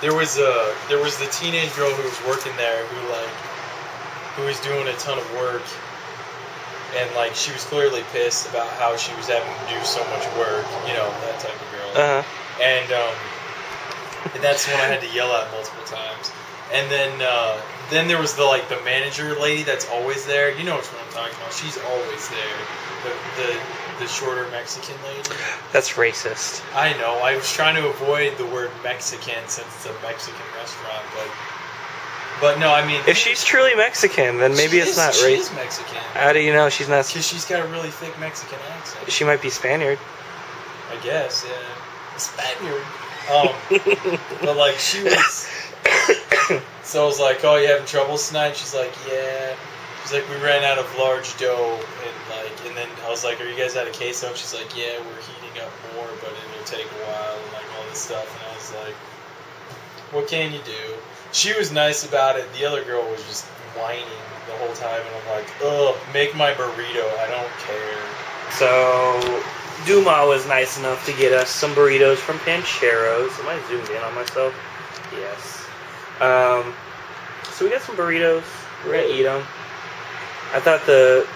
there was the teenage girl who was working there who was doing a ton of work, and like she was clearly pissed about how she was having to do so much work, you know, that type of girl. And that's when I had to yell at multiple times. And then there was the manager lady that's always there. You know what I'm talking about. She's always there. The shorter Mexican lady. That's racist. I know. I was trying to avoid the word Mexican since it's a Mexican restaurant, but no, I mean, if she's truly Mexican, then maybe it's not racist. She is Mexican. How do you know she's not? Because she's got a really thick Mexican accent. She might be Spaniard. I guess, yeah. A Spaniard. But like she was. So I was like, "Oh, you having troubles tonight?" She's like, "Yeah." She's like, "We ran out of large dough, and then I was like, "Are you guys out of queso?" She's like, "Yeah, we're heating up more, but it'll take a while," and like all this stuff. And I was like, "What can you do?" She was nice about it. The other girl was just whining the whole time, and I'm like, "Ugh, make my burrito. I don't care." So Duma was nice enough to get us some burritos from Pancheros. Am I zoomed in on myself? Yes. So we got some burritos. We're gonna eat them. I thought the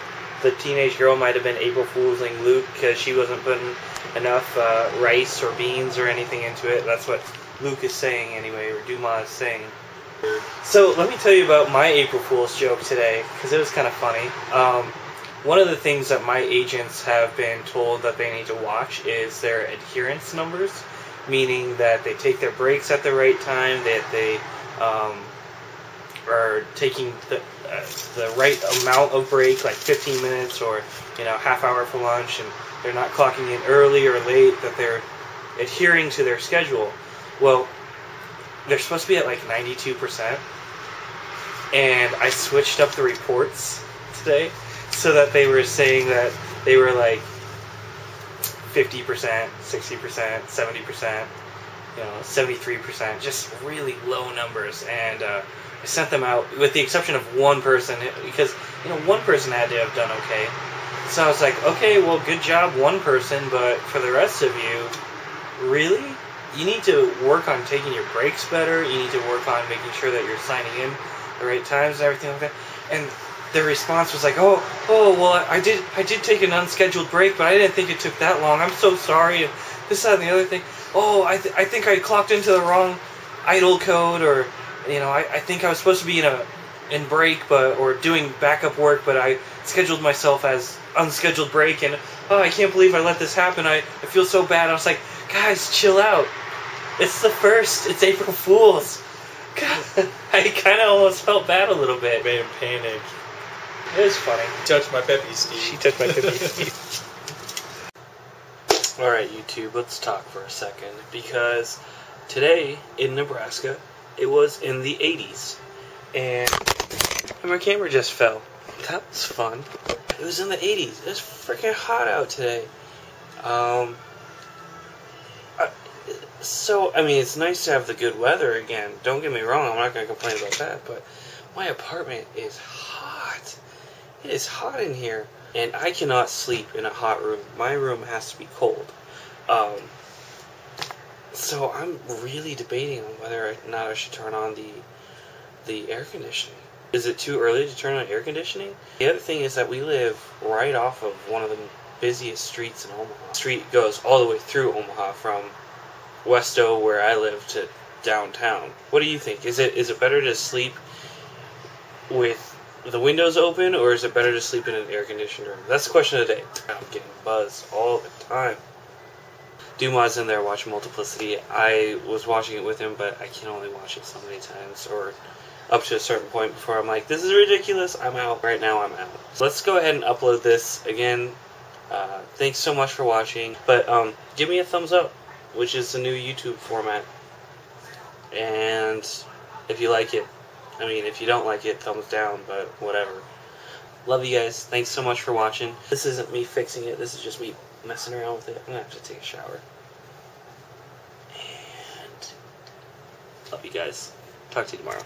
teenage girl might have been April Fooling Luke because she wasn't putting enough rice or beans or anything into it. That's what Luke is saying anyway, or Duma is saying. So let me tell you about my April Fool's joke today, because it was kind of funny. One of the things that my agents have been told that they need to watch is their adherence numbers, meaning that they take their breaks at the right time, that they are taking the right amount of break, like 15 minutes or half hour for lunch, and they're not clocking in early or late, that they're adhering to their schedule. Well, they're supposed to be at like 92%, and I switched up the reports today so that they were saying that they were like 50%, 60%, 70%, 73%, just really low numbers. And I sent them out with the exception of one person, because one person had to have done okay. So I was like, okay, well, good job, one person, but for the rest of you, really? You need to work on taking your breaks better. You need to work on making sure that you're signing in the right times and everything like that. And their response was like, oh, well, I did take an unscheduled break, but I didn't think it took that long. I'm so sorry. And this, that, and the other thing. Oh, I think I clocked into the wrong idle code, or I think I was supposed to be in break, or doing backup work, but I scheduled myself as unscheduled break, and I can't believe I let this happen. I feel so bad. I was like, guys, chill out. It's the first. It's April Fool's. God, I kind of almost felt bad a little bit. Made him panic. It was funny. Touched my peppy Steve. She touched my peppy Steve. Alright, YouTube, let's talk for a second, because today in Nebraska, it was in the 80s, and my camera just fell. That was fun. It was in the 80s. It was freaking hot out today. So, I mean, it's nice to have the good weather again. Don't get me wrong, I'm not going to complain about that, but my apartment is hot. It is hot in here, and I cannot sleep in a hot room. My room has to be cold. So I'm really debating on whether or not I should turn on the air conditioning. Is it too early to turn on air conditioning? The other thing is that we live right off of one of the busiest streets in Omaha. The street goes all the way through Omaha from Westo, where I live, to downtown. What do you think? Is it better to sleep with the windows open, or is it better to sleep in an air-conditioned room? That's the question of the day. I'm getting buzzed all the time. Dumas in there watching Multiplicity. I was watching it with him, but I can only watch it so many times, or up to a certain point before I'm like, this is ridiculous, I'm out. Right now, I'm out. So let's go ahead and upload this again. Thanks so much for watching, but give me a thumbs up, which is the new YouTube format. And if you like it, I mean, if you don't like it, thumbs down, but whatever. Love you guys. Thanks so much for watching. This isn't me fixing it. This is just me messing around with it. I'm going to have to take a shower. And love you guys. Talk to you tomorrow.